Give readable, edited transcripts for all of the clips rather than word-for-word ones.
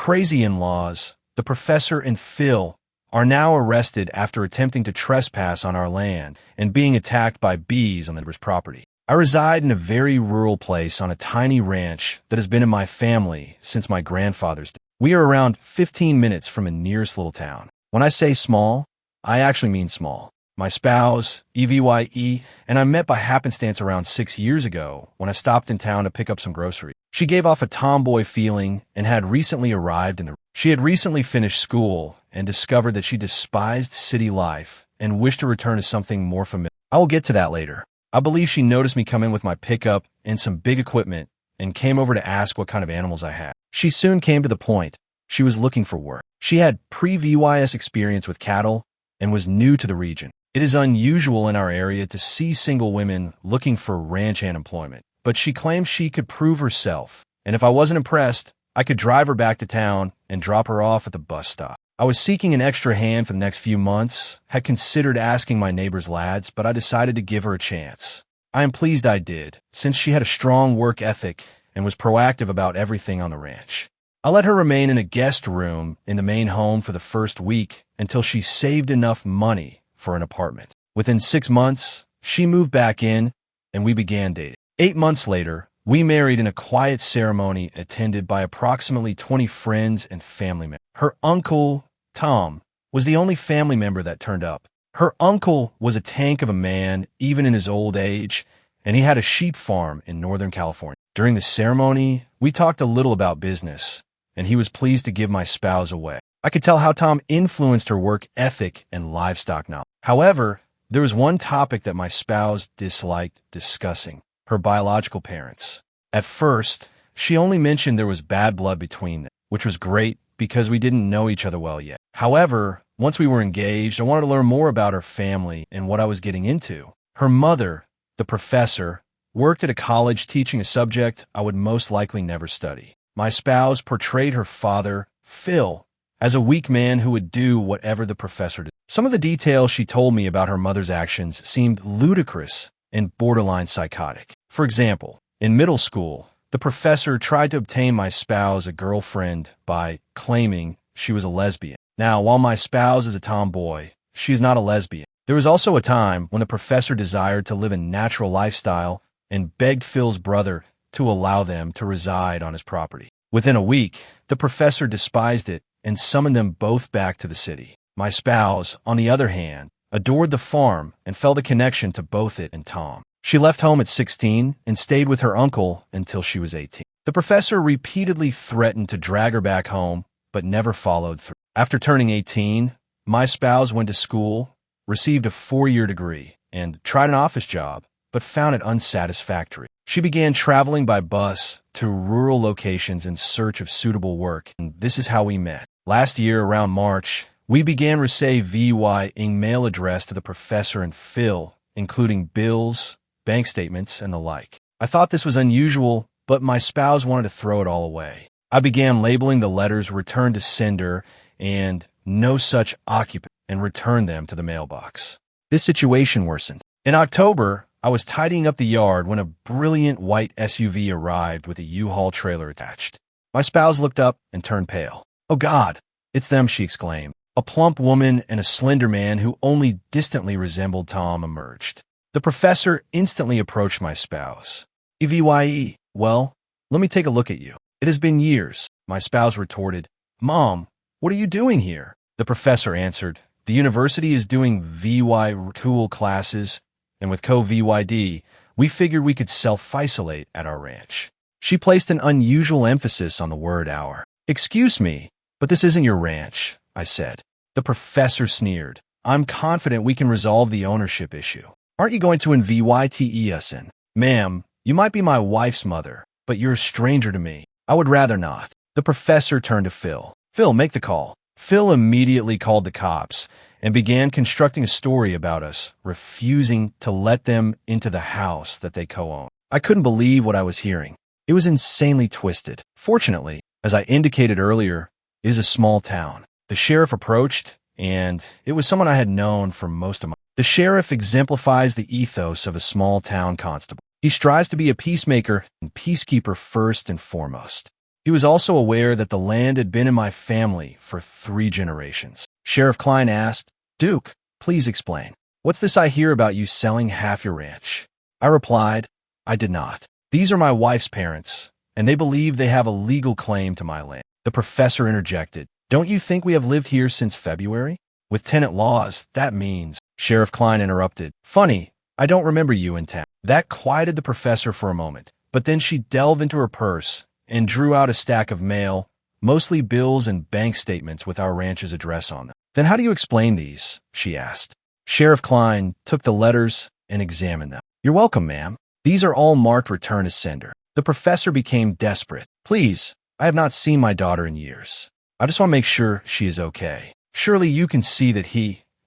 crazy in-laws, the professor and Phil, are now arrested after attempting to trespass on our land and being attacked by bees on the neighbor's property. I reside in a very rural place on a tiny ranch that has been in my family since my grandfather's day. We are around 15 minutes from a nearest little town. When I say small, I actually mean small. My spouse, EVYE, and I met by happenstance around 6 years ago when I stopped in town to pick up some groceries. She gave off a tomboy feeling and had recently arrived in the... She had recently finished school and discovered that she despised city life and wished to return to something more familiar. I will get to that later. I believe she noticed me come in with my pickup and some big equipment and came over to ask what kind of animals I had. She soon came to the point. She was looking for work. She had pre-VYS experience with cattle and was new to the region. It is unusual in our area to see single women looking for ranch hand employment, but she claimed she could prove herself, and if I wasn't impressed, I could drive her back to town and drop her off at the bus stop. I was seeking an extra hand for the next few months, had considered asking my neighbor's lads, but I decided to give her a chance. I am pleased I did, since she had a strong work ethic and was proactive about everything on the ranch. I let her remain in a guest room in the main home for the first week until she saved enough money for an apartment. Within 6 months, she moved back in, and we began dating. 8 months later, we married in a quiet ceremony attended by approximately 20 friends and family members. Her uncle, Tom, was the only family member that turned up. Her uncle was a tank of a man, even in his old age, and he had a sheep farm in Northern California. During the ceremony, we talked a little about business, and he was pleased to give my spouse away. I could tell how Tom influenced her work ethic and livestock knowledge. However, there was one topic that my spouse disliked discussing: her biological parents. At first, she only mentioned there was bad blood between them, which was great because we didn't know each other well yet. However, once we were engaged, I wanted to learn more about her family and what I was getting into. Her mother, the professor, worked at a college teaching a subject I would most likely never study. My spouse portrayed her father, Phil, as a weak man who would do whatever the professor did. Some of the details she told me about her mother's actions seemed ludicrous and borderline psychotic. For example, in middle school, the professor tried to obtain my spouse a girlfriend by claiming she was a lesbian. Now, while my spouse is a tomboy, she is not a lesbian. There was also a time when the professor desired to live a natural lifestyle and begged Phil's brother to allow them to reside on his property. Within a week, the professor despised it and summoned them both back to the city. My spouse, on the other hand, adored the farm and felt a connection to both it and Tom. She left home at 16 and stayed with her uncle until she was 18. The professor repeatedly threatened to drag her back home, but never followed through. After turning 18, my spouse went to school, received a 4-year degree, and tried an office job, but found it unsatisfactory. She began traveling by bus to rural locations in search of suitable work, and this is how we met. Last year, around March, we began receiving mail address to the professor and Phil, including bills, bank statements, and the like. I thought this was unusual, but my spouse wanted to throw it all away. I began labeling the letters returned to sender and no such occupant and returned them to the mailbox. This situation worsened. In October, I was tidying up the yard when a brilliant white SUV arrived with a U-Haul trailer attached. My spouse looked up and turned pale. "Oh God, it's them," she exclaimed. A plump woman and a slender man who only distantly resembled Tom emerged. The professor instantly approached my spouse. "EVYE, well, let me take a look at you. It has been years." My spouse retorted, "Mom, what are you doing here?" The professor answered, "The university is doing VY cool classes, and with co-VYD, we figured we could self-isolate at our ranch." She placed an unusual emphasis on the word our. "Excuse me, but this isn't your ranch," I said. The professor sneered. "I'm confident we can resolve the ownership issue. Aren't you going to invite us in?" "Ma'am, you might be my wife's mother, but you're a stranger to me. I would rather not." The professor turned to Phil. "Phil, make the call." Phil immediately called the cops and began constructing a story about us, refusing to let them into the house that they co-own. I couldn't believe what I was hearing. It was insanely twisted. Fortunately, as I indicated earlier, it is a small town. The sheriff approached, and it was someone I had known for most of my life. The sheriff exemplifies the ethos of a small town constable. He strives to be a peacemaker and peacekeeper first and foremost. He was also aware that the land had been in my family for 3 generations. Sheriff Klein asked, "Duke, please explain. What's this I hear about you selling half your ranch?" I replied, "I did not. These are my wife's parents, and they believe they have a legal claim to my land." The professor interjected, "Don't you think we have lived here since February? With tenant laws, that means—" Sheriff Klein interrupted, "Funny, I don't remember you in town." That quieted the professor for a moment, but then she delved into her purse and drew out a stack of mail, mostly bills and bank statements with our ranch's address on them. "Then how do you explain these?" she asked. Sheriff Klein took the letters and examined them. "You're welcome, ma'am. These are all marked return to sender." The professor became desperate. "Please, I have not seen my daughter in years. I just want to make sure she is okay. Surely you can see that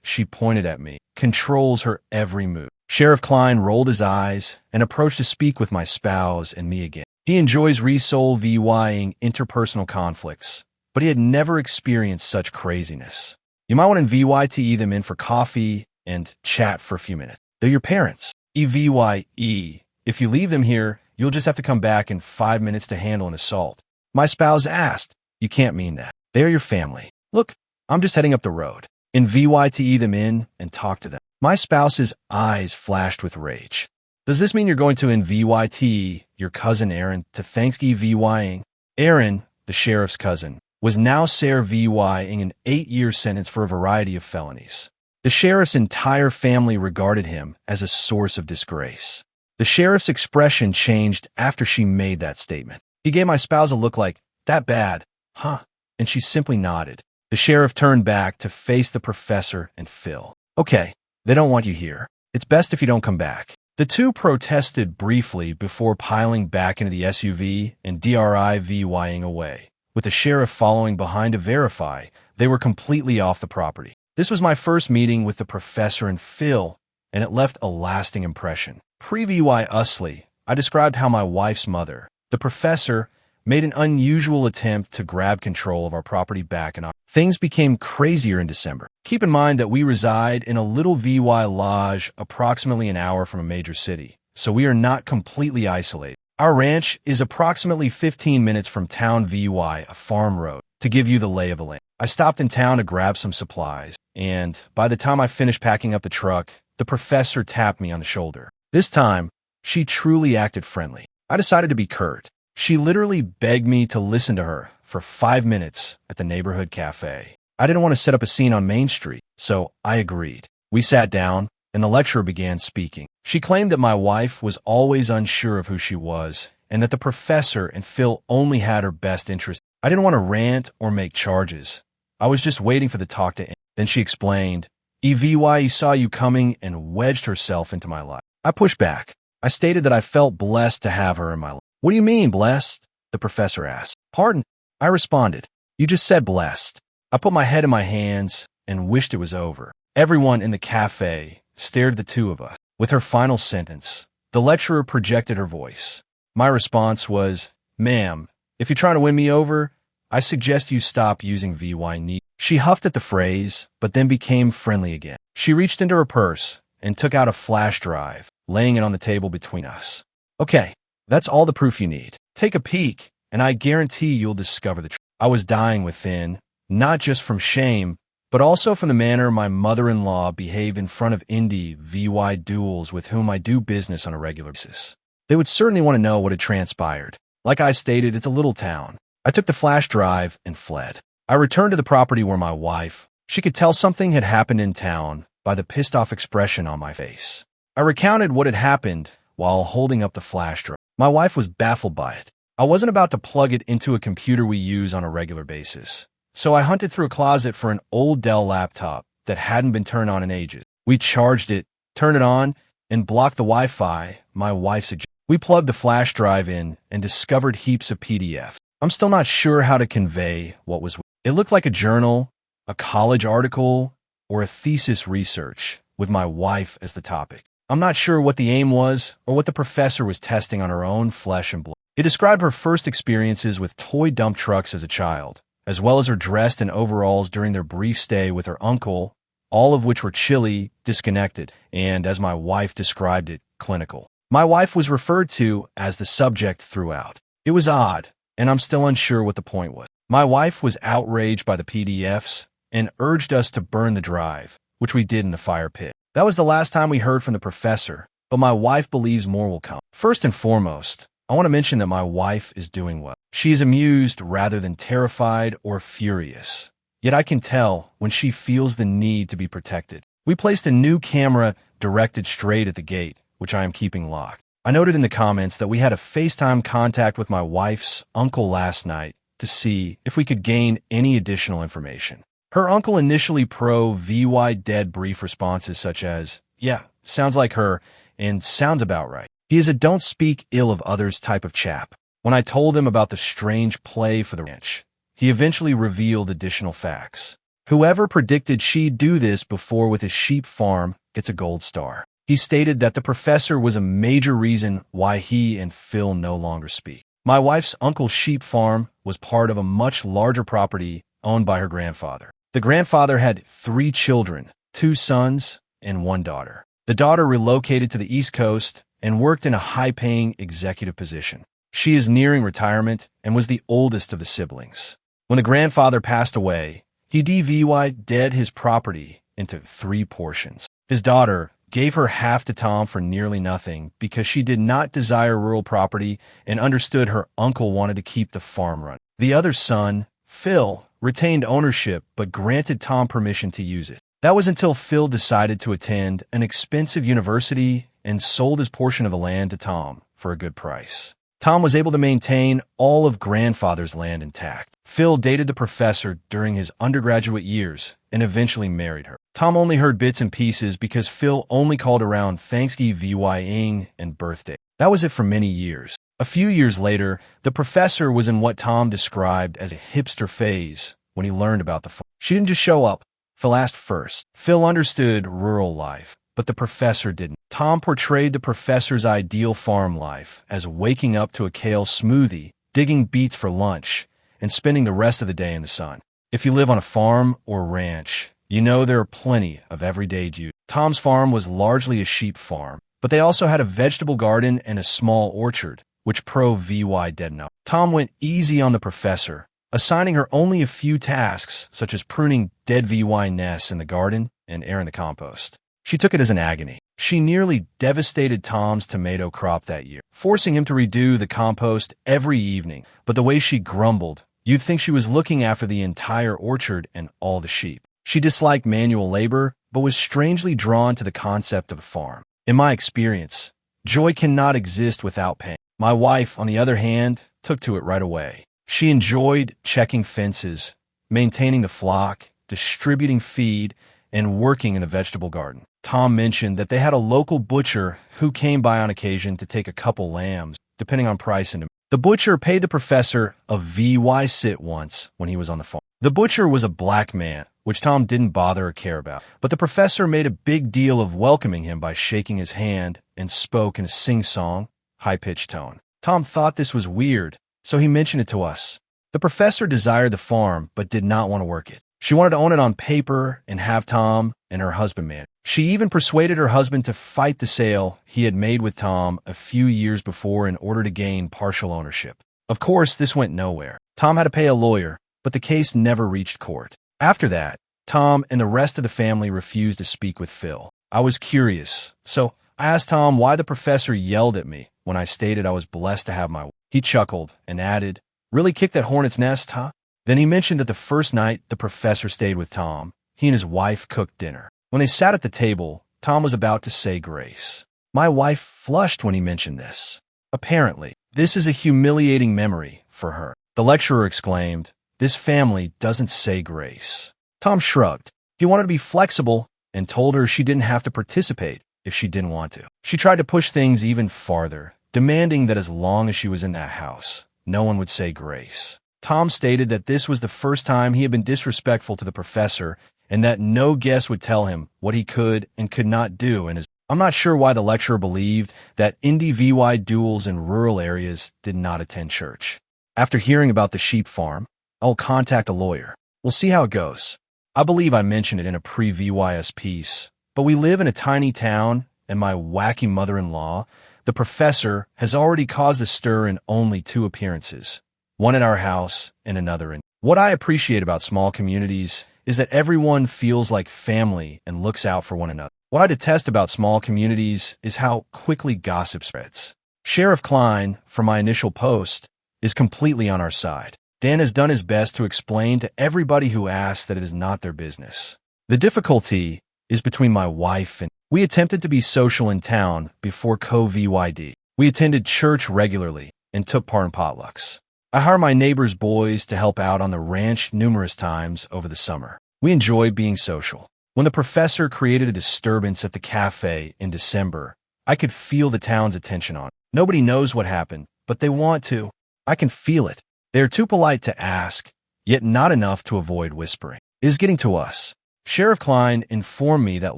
she pointed at me, controls her every move." Sheriff Klein rolled his eyes and approached to speak with my spouse and me again. He enjoys resolving interpersonal conflicts, but he had never experienced such craziness. "You might want to invite them in for coffee and chat for a few minutes. They're your parents. EVYE. If you leave them here, you'll just have to come back in 5 minutes to handle an assault." My spouse asked, "You can't mean that. They are your family. Look, I'm just heading up the road. Invite them in and talk to them." My spouse's eyes flashed with rage. "Does this mean you're going to invite your cousin Aaron to Thanksgiving?" Aaron, the sheriff's cousin, was now serving an 8-year sentence for a variety of felonies. The sheriff's entire family regarded him as a source of disgrace. The sheriff's expression changed after she made that statement. He gave my spouse a look like, "That bad, huh?" And she simply nodded. The sheriff turned back to face the professor and Phil. "Okay, they don't want you here. It's best if you don't come back." The two protested briefly before piling back into the SUV and driving away, with the sheriff following behind to verify they were completely off the property. This was my first meeting with the professor and Phil, and it left a lasting impression. Previously, I described how my wife's mother, the professor, made an unusual attempt to grab control of our property back in October. Things became crazier in December. Keep in mind that we reside in a little VY lodge approximately an hour from a major city, so we are not completely isolated. Our ranch is approximately 15 minutes from town VY, a farm road. To give you the lay of the land, I stopped in town to grab some supplies, and by the time I finished packing up the truck, the professor tapped me on the shoulder. This time, she truly acted friendly. I decided to be curt. She literally begged me to listen to her for 5 minutes at the neighborhood cafe. I didn't want to set up a scene on Main Street, so I agreed. We sat down, and the lecturer began speaking. She claimed that my wife was always unsure of who she was, and that the professor and Phil only had her best interest. I didn't want to rant or make charges. I was just waiting for the talk to end. Then she explained, "EVY saw you coming," and wedged herself into my life. I pushed back. I stated that I felt blessed to have her in my life. "What do you mean, blessed?" the professor asked. "Pardon?" I responded. "You just said blessed." I put my head in my hands and wished it was over. Everyone in the cafe stared at the two of us. With her final sentence, the lecturer projected her voice. My response was, "Ma'am, if you're trying to win me over, I suggest you stop using VY. She huffed at the phrase, but then became friendly again. She reached into her purse and took out a flash drive, laying it on the table between us. "Okay, that's all the proof you need. Take a peek, and I guarantee you'll discover the truth." I was dying within, not just from shame, but also from the manner my mother-in-law behaved in front of indie VY duels with whom I do business on a regular basis. They would certainly want to know what had transpired. Like I stated, it's a little town. I took the flash drive and fled. I returned to the property where my wife, she could tell something had happened in town by the pissed-off expression on my face. I recounted what had happened while holding up the flash drive. My wife was baffled by it. I wasn't about to plug it into a computer we use on a regular basis, so I hunted through a closet for an old Dell laptop that hadn't been turned on in ages. We charged it, turned it on, and blocked the Wi-Fi my wife suggested. We plugged the flash drive in and discovered heaps of PDFs. I'm still not sure how to convey what was. It looked like a journal, a college article, or a thesis research with my wife as the topic. I'm not sure what the aim was or what the professor was testing on her own flesh and blood. It described her first experiences with toy dump trucks as a child, as well as her dress and overalls during their brief stay with her uncle, all of which were chilly, disconnected, and, as my wife described it, clinical. My wife was referred to as the subject throughout. It was odd, and I'm still unsure what the point was. My wife was outraged by the PDFs and urged us to burn the drive, which we did in the fire pit. That was the last time we heard from the professor, but my wife believes more will come. First and foremost, I want to mention that my wife is doing well. She is amused rather than terrified or furious. Yet I can tell when she feels the need to be protected. We placed a new camera directed straight at the gate, which I am keeping locked. I noted in the comments that we had a FaceTime contact with my wife's uncle last night to see if we could gain any additional information. Her uncle initially VY dead brief responses such as, "Yeah, sounds like her," and "sounds about right." He is a don't speak ill of others type of chap. When I told him about the strange play for the ranch, he eventually revealed additional facts. Whoever predicted she'd do this before with his sheep farm gets a gold star. He stated that the professor was a major reason why he and Phil no longer speak. My wife's uncle's sheep farm was part of a much larger property owned by her grandfather. The grandfather had 3 children, 2 sons and 1 daughter. The daughter relocated to the East Coast and worked in a high-paying executive position. She is nearing retirement and was the oldest of the siblings. When the grandfather passed away, he DVY'd his property into 3 portions. His daughter gave her half to Tom for nearly nothing because she did not desire rural property and understood her uncle wanted to keep the farm running. The other son, Phil, retained ownership but granted Tom permission to use it. That was until Phil decided to attend an expensive university and sold his portion of the land to Tom for a good price. Tom was able to maintain all of grandfather's land intact. Phil dated the professor during his undergraduate years and eventually married her. Tom only heard bits and pieces because Phil only called around Thanksgiving and birthday. That was it for many years. A few years later, the professor was in what Tom described as a hipster phase when he learned about the farm. She didn't just show up. Phil asked first. Phil understood rural life, but the professor didn't. Tom portrayed the professor's ideal farm life as waking up to a kale smoothie, digging beets for lunch, and spending the rest of the day in the sun. If you live on a farm or ranch, you know there are plenty of everyday duties. Tom's farm was largely a sheep farm, but they also had a vegetable garden and a small orchard, which VY didn't know. Tom went easy on the professor, assigning her only a few tasks, such as pruning dead VY nests in the garden and airing the compost. She took it as an agony. She nearly devastated Tom's tomato crop that year, forcing him to redo the compost every evening. But the way she grumbled, you'd think she was looking after the entire orchard and all the sheep. She disliked manual labor, but was strangely drawn to the concept of a farm. In my experience, joy cannot exist without pain. My wife, on the other hand, took to it right away. She enjoyed checking fences, maintaining the flock, distributing feed, and working in the vegetable garden. Tom mentioned that they had a local butcher who came by on occasion to take a couple lambs, depending on price and demand. The butcher paid the professor a VY sit once when he was on the farm. The butcher was a black man, which Tom didn't bother or care about, but the professor made a big deal of welcoming him by shaking his hand and spoke in a sing-song, high-pitched tone. Tom thought this was weird, so he mentioned it to us. The professor desired the farm but did not want to work it. She wanted to own it on paper and have Tom and her husband manage. She even persuaded her husband to fight the sale he had made with Tom a few years before in order to gain partial ownership. Of course, this went nowhere. Tom had to pay a lawyer, but the case never reached court. After that, Tom and the rest of the family refused to speak with Phil. I was curious, so I asked Tom why the professor yelled at me when I stated I was blessed to have my wife. He chuckled and added, "Really kicked that hornet's nest, huh?" Then he mentioned that the first night the professor stayed with Tom, he and his wife cooked dinner. When they sat at the table, Tom was about to say grace. My wife flushed when he mentioned this. Apparently, this is a humiliating memory for her. The lecturer exclaimed, "This family doesn't say grace." Tom shrugged. He wanted to be flexible and told her she didn't have to participate if she didn't want to. She tried to push things even farther, demanding that as long as she was in that house, no one would say grace. Tom stated that this was the first time he had been disrespectful to the professor and that no guest would tell him what he could and could not do. I'm not sure why the lecturer believed that VY duels in rural areas did not attend church. After hearing about the sheep farm, I will contact a lawyer. We'll see how it goes. I believe I mentioned it in a pre-VYS piece, but we live in a tiny town, and my wacky mother-in-law, the professor, has already caused a stir in only 2 appearances. one at our house and another in. What I appreciate about small communities is that everyone feels like family and looks out for one another. What I detest about small communities is how quickly gossip spreads. Sheriff Klein, from my initial post, is completely on our side. Dan has done his best to explain to everybody who asks that it is not their business. The difficulty is between my wife and we attempted to be social in town before COVID. We attended church regularly and took part in potlucks. I hire my neighbor's boys to help out on the ranch numerous times over the summer. We enjoy being social. When the professor created a disturbance at the cafe in December, I could feel the town's attention on it. Nobody knows what happened, but they want to. I can feel it. They are too polite to ask, yet not enough to avoid whispering. It is getting to us. Sheriff Klein informed me that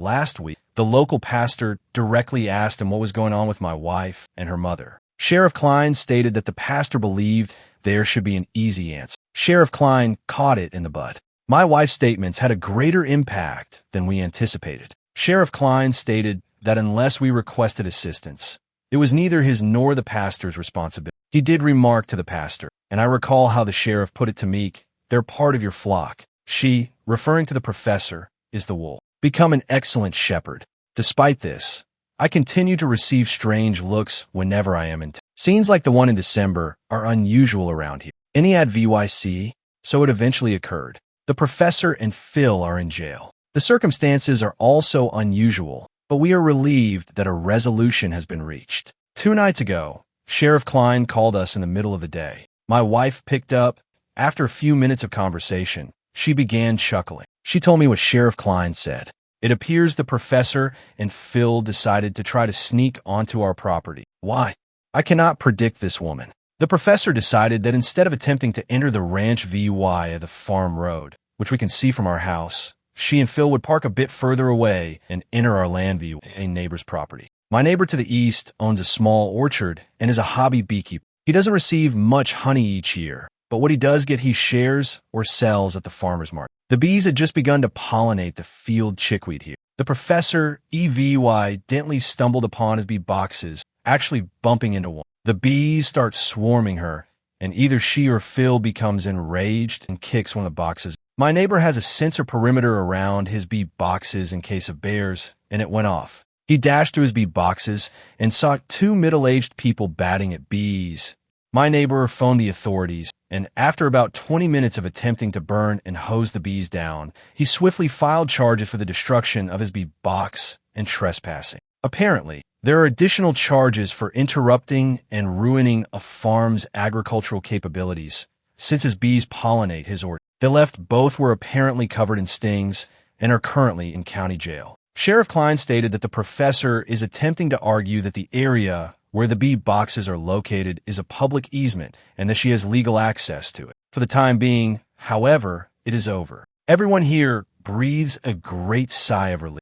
last week, the local pastor directly asked him what was going on with my wife and her mother. Sheriff Klein stated that the pastor believed there should be an easy answer. Sheriff Klein caught it in the bud. My wife's statements had a greater impact than we anticipated. Sheriff Klein stated that unless we requested assistance, it was neither his nor the pastor's responsibility. He did remark to the pastor, and I recall how the sheriff put it to Meek, "They're part of your flock. She," referring to the professor, "is the wool. Become an excellent shepherd." Despite this, I continue to receive strange looks whenever I am in town. Scenes like the one in December are unusual around here. Any at VYC, so it eventually occurred. The professor and Phil are in jail. The circumstances are also unusual, but we are relieved that a resolution has been reached. 2 nights ago, Sheriff Klein called us in the middle of the day. My wife picked up. After a few minutes of conversation, she began chuckling. She told me what Sheriff Klein said. It appears the professor and Phil decided to try to sneak onto our property. Why? I cannot predict this woman. The professor decided that instead of attempting to enter the ranch via the farm road, which we can see from our house, she and Phil would park a bit further away and enter our land via a neighbor's property. My neighbor to the east owns a small orchard and is a hobby beekeeper. He doesn't receive much honey each year, but what he does get he shares or sells at the farmer's market. The bees had just begun to pollinate the field chickweed here. The professor, evidently stumbled upon his bee boxes, actually bumping into one. The bees start swarming her, and either she or Phil becomes enraged and kicks one of the boxes. My neighbor has a sensor perimeter around his bee boxes in case of bears, and it went off. He dashed to his bee boxes and saw 2 middle-aged people batting at bees. My neighbor phoned the authorities, and after about 20 minutes of attempting to burn and hose the bees down, he swiftly filed charges for the destruction of his bee box and trespassing. Apparently, there are additional charges for interrupting and ruining a farm's agricultural capabilities, since his bees pollinate his orchard. The left both were apparently covered in stings and are currently in county jail. Sheriff Klein stated that the professor is attempting to argue that the area where the bee boxes are located is a public easement and that she has legal access to it. For the time being, however, it is over. Everyone here breathes a great sigh of relief.